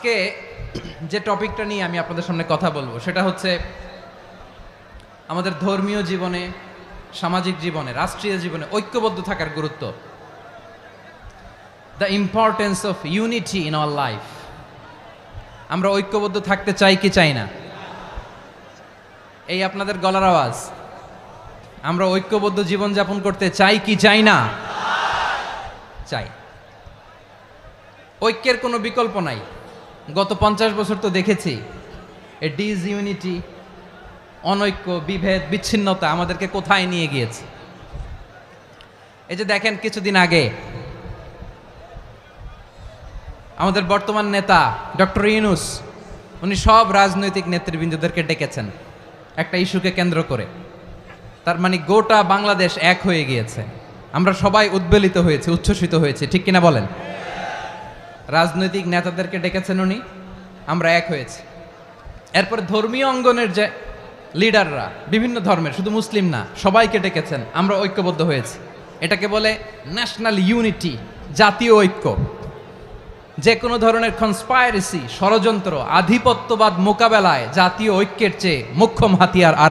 আজকে যে টপিকটা নিয়ে আমি আপনাদের সামনে কথা বলবো সেটা হচ্ছে আমাদের ধর্মীয় জীবনে, সামাজিক জীবনে, রাষ্ট্রীয় জীবনে ঐক্যবদ্ধ থাকার গুরুত্ব। The importance of unity in our life. আমরা ঐক্যবদ্ধ থাকতে চাই কি চাই না? এই আপনাদের গলার আওয়াজ। আমরা ঐক্যবদ্ধ জীবনযাপন করতে চাই কি চাই না? চাই। ঐক্যের কোনো বিকল্প নাই। গত 50 বছর তো দেখেছি এ ডিসইউনিটি, অনৈক্য, বিভেদ, বিচ্ছিন্নতা আমাদেরকে কোথায় নিয়ে গিয়েছে। এই যে দেখেন, কিছুদিন আগে আমাদের বর্তমান নেতা ডক্টর ইউনূস, উনি সব রাজনৈতিক নেতৃবৃন্দদেরকে ডেকেছেন একটা ইস্যুকে কেন্দ্র করে। তার মানে গোটা বাংলাদেশ এক হয়ে গিয়েছে। আমরা সবাই উদ্বেলিত হয়েছে, উচ্ছ্বসিত হয়েছে, ঠিক কিনা বলেন? রাজনৈতিক নেতাদেরকে ডেকেছেন উনি, আমরা এক হয়েছি। এরপরে ধর্মীয় অঙ্গনের যে লিডাররা, বিভিন্ন ধর্মের, শুধু মুসলিম না, সবাইকে ডেকেছেন, আমরা ঐক্যবদ্ধ হয়েছি। এটাকে বলে ন্যাশনাল ইউনিটি, জাতীয় ঐক্য। যে কোনো ধরনের কনস্পাইরেসি, ষড়যন্ত্র, আধিপত্যবাদ মোকাবেলায় জাতীয় ঐক্যের চেয়ে মোক্ষম হাতিয়ার আর